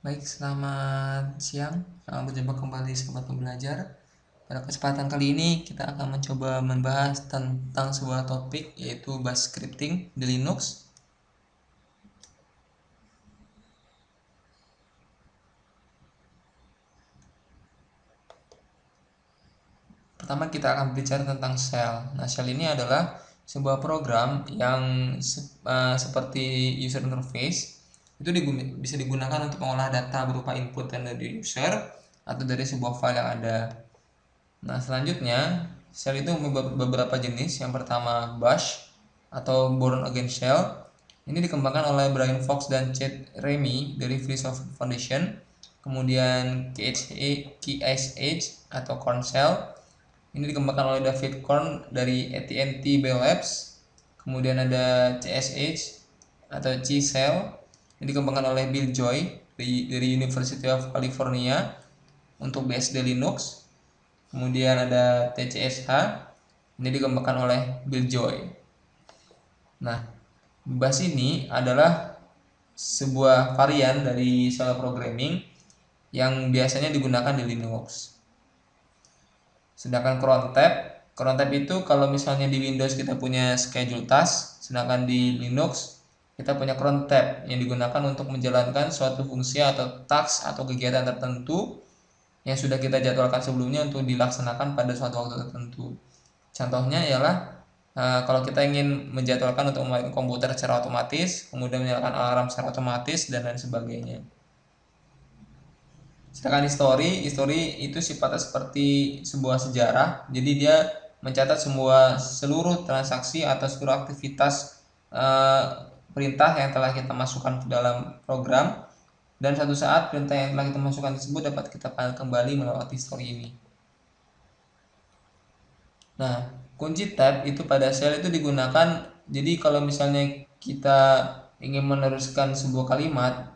Baik, selamat siang. Berjumpa kembali sahabat pembelajar. Pada kesempatan kali ini kita akan mencoba membahas tentang sebuah topik yaitu bash scripting di Linux. Pertama kita akan bicara tentang shell. Nah, shell ini adalah sebuah program yang seperti user interface itu bisa digunakan untuk mengolah data berupa input dari user atau dari sebuah file yang ada. Nah, selanjutnya shell itu beberapa jenis. Yang pertama bash atau born again shell. Ini dikembangkan oleh Brian Fox dan Chad Remy dari Free Software Foundation. Kemudian KSH atau Korn Shell. Ini dikembangkan oleh David Korn dari AT&T Bell Labs. Kemudian ada CSH atau C-Shell. Ini dikembangkan oleh Bill Joy dari University of California untuk BSD Linux. Kemudian ada TCSH, ini dikembangkan oleh Bill Joy. Nah, bash ini adalah sebuah varian dari shell programming yang biasanya digunakan di Linux. Sedangkan cron tab itu kalau misalnya di Windows kita punya schedule task, sedangkan di Linux kita punya cron tab yang digunakan untuk menjalankan suatu fungsi atau task atau kegiatan tertentu yang sudah kita jadwalkan sebelumnya untuk dilaksanakan pada suatu waktu tertentu. Contohnya ialah kalau kita ingin menjadwalkan untuk memakai komputer secara otomatis, kemudian menyalakan alarm secara otomatis, dan lain sebagainya. Sedangkan history itu sifatnya seperti sebuah sejarah, jadi dia mencatat seluruh transaksi atau seluruh aktivitas perintah yang telah kita masukkan ke dalam program, dan suatu saat perintah yang telah kita masukkan tersebut dapat kita kembali melewati history ini. Nah, kunci tab itu pada shell itu digunakan, jadi kalau misalnya kita ingin meneruskan sebuah kalimat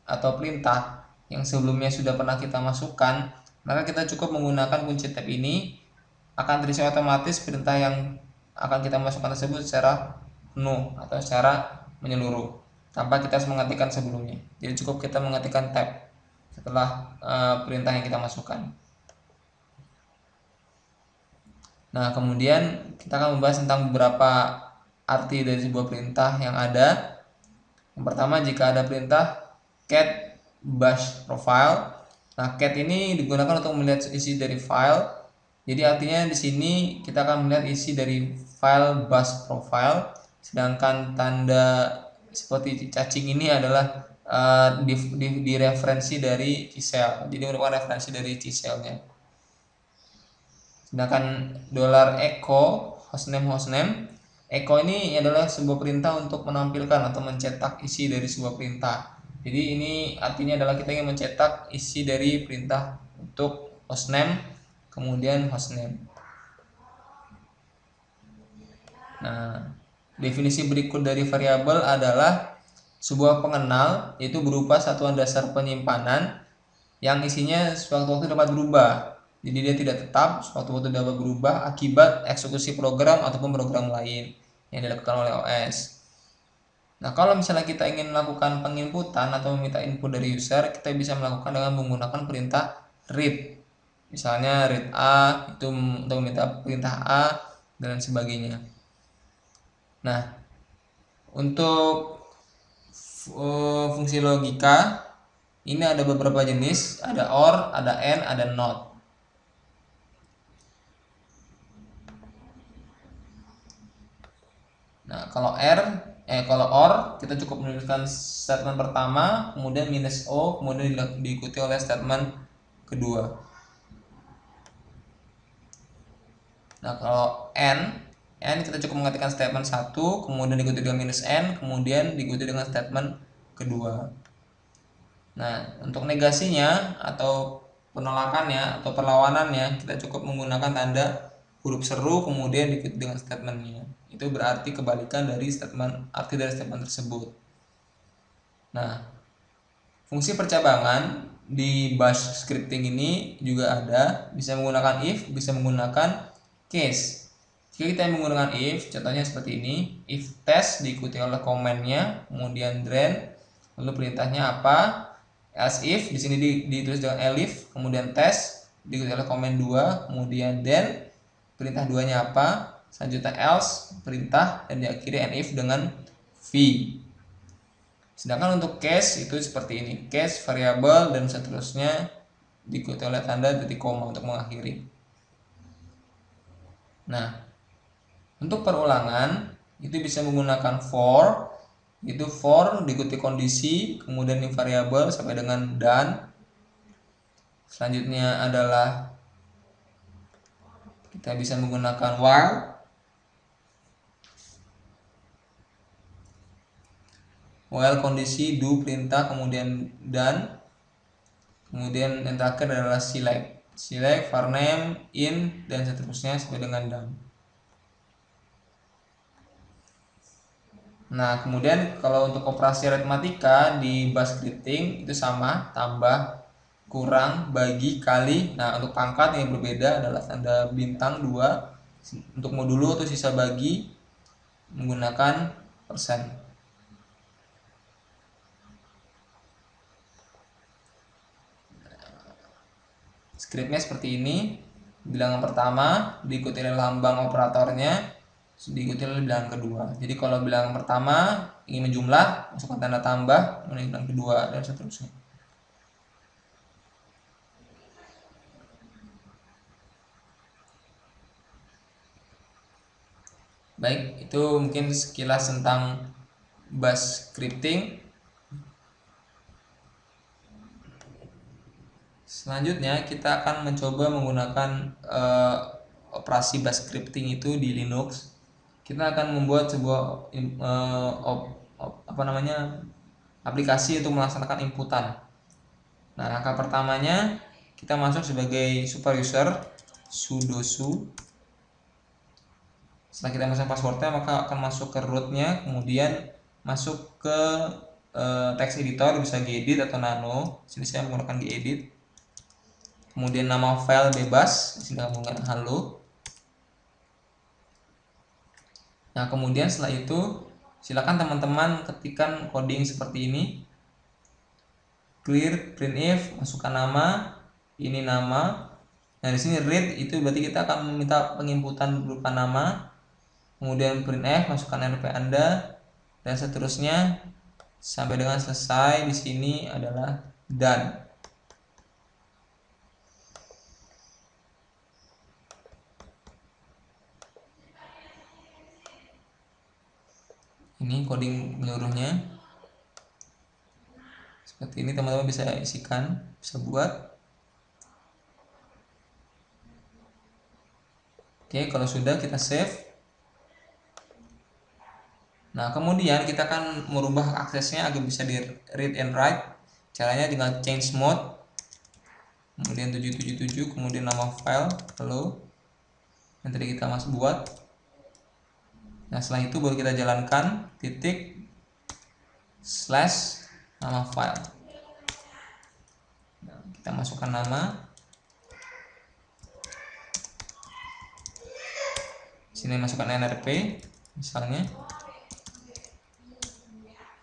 atau perintah yang sebelumnya sudah pernah kita masukkan, maka kita cukup menggunakan kunci tab ini, akan terisi otomatis perintah yang akan kita masukkan tersebut secara penuh atau secara menyeluruh tanpa kita harus mengetikkan sebelumnya. Jadi cukup kita mengetikkan tab setelah perintah yang kita masukkan. Nah, kemudian kita akan membahas tentang beberapa arti dari sebuah perintah yang ada. Yang pertama, jika ada perintah cat bash profile. Nah, cat ini digunakan untuk melihat isi dari file. Jadi artinya di sini kita akan melihat isi dari file bash profile. Sedangkan tanda seperti cacing ini adalah direferensi dari C-Shell. Jadi merupakan referensi dari C-Shell-nya. Sedangkan $echo hostname echo ini adalah sebuah perintah untuk menampilkan atau mencetak isi dari sebuah perintah. Jadi ini artinya adalah kita ingin mencetak isi dari perintah untuk hostname, kemudian hostname. Nah, definisi berikut dari variabel adalah sebuah pengenal, yaitu berupa satuan dasar penyimpanan yang isinya sewaktu-waktu dapat berubah. Jadi dia tidak tetap, sewaktu-waktu dapat berubah akibat eksekusi program ataupun program lain yang dilakukan oleh OS. Nah, kalau misalnya kita ingin melakukan penginputan atau meminta input dari user, kita bisa melakukan dengan menggunakan perintah read. Misalnya read A itu untuk meminta perintah A dan sebagainya. Nah, untuk fungsi logika ini ada beberapa jenis, ada OR, ada AND, ada NOT. Nah, kalau OR kita cukup menuliskan statement pertama, kemudian minus O, kemudian diikuti oleh statement kedua. Nah, kalau N kita cukup mengetikkan statement 1, kemudian diikuti dengan minus N, kemudian diikuti dengan statement kedua. Nah, untuk negasinya atau penolakannya atau perlawanannya kita cukup menggunakan tanda huruf seru kemudian diikuti dengan statementnya. Itu berarti kebalikan dari arti dari statement tersebut. Nah, fungsi percabangan di bash scripting ini juga ada, bisa menggunakan if, bisa menggunakan case. Jika kita menggunakan if, contohnya seperti ini, if test diikuti oleh komennya, kemudian drain, lalu perintahnya apa, else if di sini ditulis dengan elif, kemudian test diikuti oleh komen 2, kemudian then perintah 2-nya apa, selanjutnya else perintah, dan diakhiri if dengan v. Sedangkan untuk case itu seperti ini, case, variabel, dan seterusnya diikuti oleh tanda titik koma untuk mengakhiri. Nah, untuk perulangan itu bisa menggunakan for, itu for diikuti kondisi, kemudian ini variabel sampai dengan dan. Selanjutnya adalah kita bisa menggunakan while kondisi, do perintah, kemudian dan. Kemudian yang terakhir adalah select var name, in, dan seterusnya sampai dengan dan. Nah, kemudian kalau untuk operasi aritmatika di bash scripting itu sama, tambah, kurang, bagi, kali. Nah, untuk pangkat yang berbeda adalah tanda bintang 2. Untuk modulo atau sisa bagi menggunakan persen. Scriptnya seperti ini. Bilangan pertama diikuti oleh lambang operatornya, diikuti oleh bilangan kedua. Jadi kalau bilangan pertama ingin menjumlah, masukkan tanda tambah, kemudian bilangan kedua, dan seterusnya. Baik, itu mungkin sekilas tentang bash scripting. Selanjutnya kita akan mencoba menggunakan operasi bash scripting itu di Linux. Kita akan membuat sebuah aplikasi untuk melaksanakan inputan. Nah, langkah pertamanya kita masuk sebagai super user, sudo su. Setelah kita masuk passwordnya, maka akan masuk ke rootnya, kemudian masuk ke text editor, bisa gedit atau nano. Sini saya menggunakan gedit. Kemudian nama file bebas, sini saya menggunakan halo. Nah, kemudian setelah itu silakan teman-teman ketikkan coding seperti ini. Clear printf, masukkan nama, ini nama. Nah, di sini read itu berarti kita akan meminta penginputan berupa nama. Kemudian printf, masukkan RP Anda, dan seterusnya sampai dengan selesai. Di sini adalah done. Ini coding menyeluruhnya seperti ini, teman-teman bisa isikan, bisa buat. Oke, kalau sudah kita save. Nah, kemudian kita akan merubah aksesnya agar bisa di read and write. Caranya dengan change mode, kemudian 777, kemudian nama file hello yang tadi kita masuk buat. Nah, setelah itu baru kita jalankan titik slash nama file. Nah, kita masukkan nama. Sini masukkan nrp misalnya.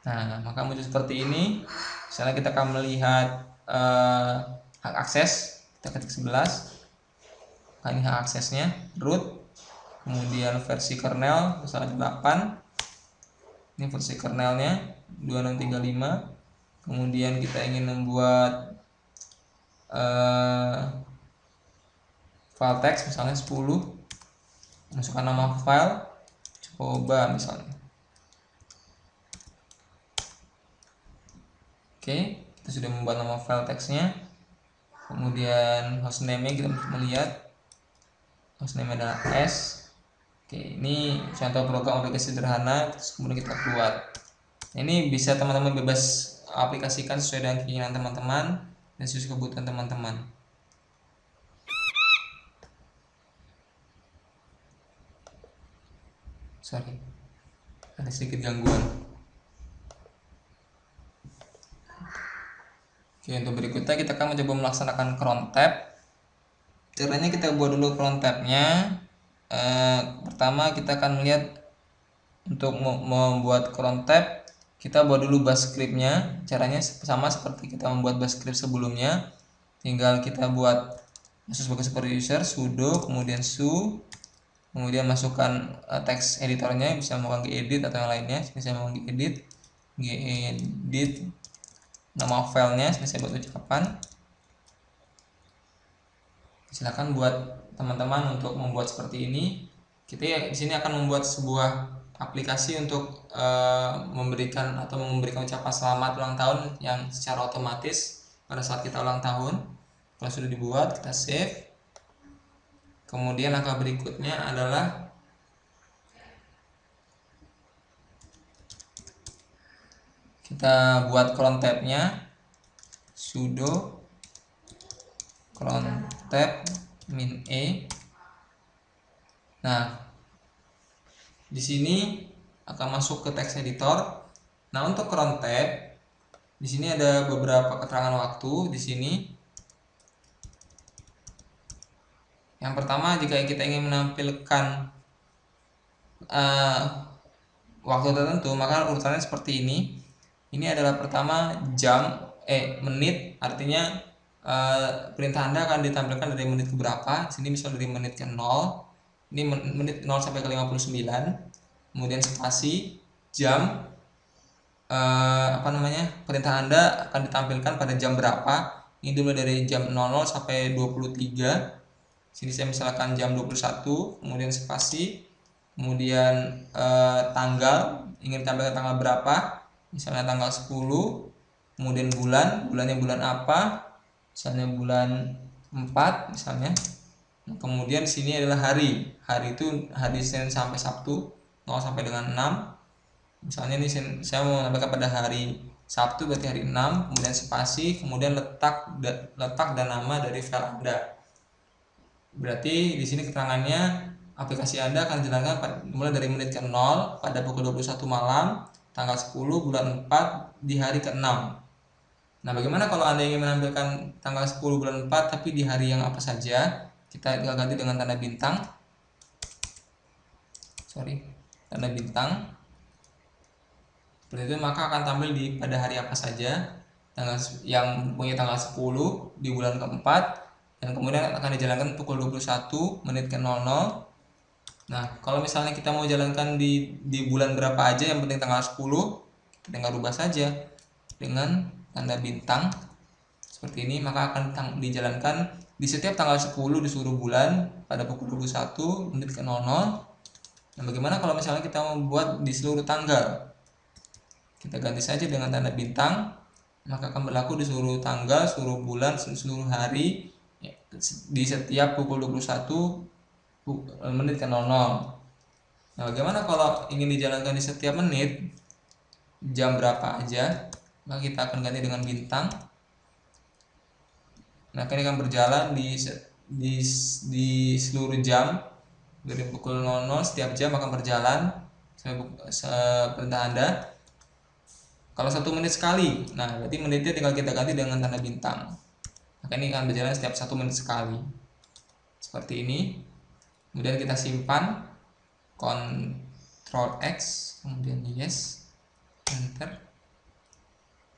Nah, maka muncul seperti ini. Misalnya kita akan melihat hak akses, kita ketik 11. Nah, ini hak aksesnya, root. Kemudian versi kernel misalnya 8. Ini versi kernelnya 2635. Kemudian kita ingin membuat file text misalnya 10. Masukkan nama file, coba misalnya. Oke, kita sudah membuat nama file textnya. Kemudian hostname-nya kita melihat hostname adalah S. Oke, ini contoh program aplikasi sederhana, kemudian kita keluar. Ini bisa teman-teman bebas aplikasikan sesuai dengan keinginan teman-teman dan sesuai kebutuhan teman-teman. Sorry, ada sedikit gangguan. Oke, untuk berikutnya kita akan mencoba melaksanakan cron tab. Caranya kita buat dulu cron tabnya. Pertama kita akan melihat untuk membuat cron tab, kita buat dulu bash scriptnya. Caranya sama seperti kita membuat bash script sebelumnya, tinggal kita buat masuk sebagai super user sudo, kemudian su, kemudian masukkan teks editornya, bisa melakukan gedit atau yang lainnya. Sini saya mau gedit nama filenya, sini saya buat ucapan. Silakan buat teman-teman untuk membuat seperti ini. Kita ya di sini akan membuat sebuah aplikasi untuk memberikan ucapan selamat ulang tahun yang secara otomatis pada saat kita ulang tahun. Kalau sudah dibuat, kita save. Kemudian langkah berikutnya adalah kita buat cron tab-nya, sudo cron tab -e. Nah, di sini akan masuk ke text editor. Nah, untuk cron tab di sini ada beberapa keterangan waktu di sini. Yang pertama, jika kita ingin menampilkan waktu tertentu, maka urutannya seperti ini. Ini adalah pertama menit, artinya perintah Anda akan ditampilkan dari menit ke berapa. Sini misal dari menit ke 0. Ini menit 0 sampai ke 59. Kemudian spasi, jam, perintah Anda akan ditampilkan pada jam berapa. Ini dimulai dari jam 00 sampai 23. Sini saya misalkan jam 21, kemudian spasi, kemudian tanggal, ingin tampilkan tanggal berapa, misalnya tanggal 10, kemudian bulannya bulan apa, misalnya bulan 4 misalnya. Nah, kemudian sini adalah hari itu hari Senin sampai Sabtu 0 sampai dengan 6. Misalnya ini saya mau menambahkan pada hari Sabtu, berarti hari 6, kemudian spasi, kemudian letak dan nama dari file Anda. Berarti di sini keterangannya aplikasi Anda akan dijalankan mulai dari menit ke 0 pada pukul 21 malam tanggal 10 bulan 4 di hari ke-6. Nah, bagaimana kalau Anda ingin menampilkan tanggal 10 bulan 4 tapi di hari yang apa saja? Kita ganti dengan tanda bintang. Tanda bintang. Seperti itu, maka akan tampil pada hari apa saja yang punya tanggal 10 di bulan ke-4. Dan kemudian akan dijalankan pukul 21 menit ke 00. Nah, kalau misalnya kita mau jalankan di bulan berapa aja, yang penting tanggal 10, kita tinggal rubah saja dengan tanda bintang seperti ini, maka akan dijalankan di setiap tanggal 10 di seluruh bulan pada pukul 21 menit ke 00. Nah, bagaimana kalau misalnya kita membuat di seluruh tanggal? Kita ganti saja dengan tanda bintang, maka akan berlaku di seluruh tanggal, seluruh bulan, seluruh hari, di setiap pukul 21 menit ke 00. Nah, bagaimana kalau ingin dijalankan di setiap menit, jam berapa aja? Maka kita akan ganti dengan bintang. Nah, ini akan berjalan di seluruh jam dari pukul 00, setiap jam akan berjalan perintah Anda. Kalau 1 menit sekali, nah berarti menitnya tinggal kita ganti dengan tanda bintang. Maka ini akan berjalan setiap 1 menit sekali. Seperti ini. Kemudian kita simpan, Ctrl X, kemudian yes, enter.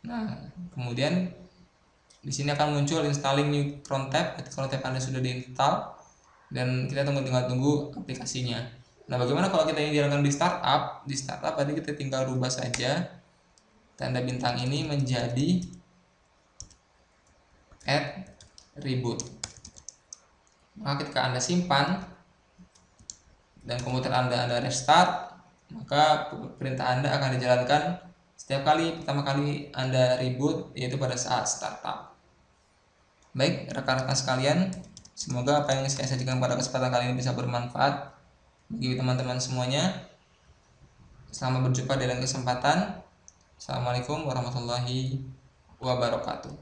Nah, kemudian di sini akan muncul installing new cron tab. Cron tab Anda sudah diinstal dan kita tinggal tunggu aplikasinya. Nah, bagaimana kalau kita ingin jalankan di startup? Di startup tadi kita tinggal rubah saja tanda bintang ini menjadi add reboot. Maka ketika Anda simpan dan komputer Anda restart, maka perintah Anda akan dijalankan setiap kali pertama kali Anda reboot, yaitu pada saat startup. Baik, rekan-rekan sekalian, semoga apa yang saya sajikan pada kesempatan kali ini bisa bermanfaat bagi teman-teman semuanya. Selamat berjumpa di lain kesempatan. Assalamualaikum warahmatullahi wabarakatuh.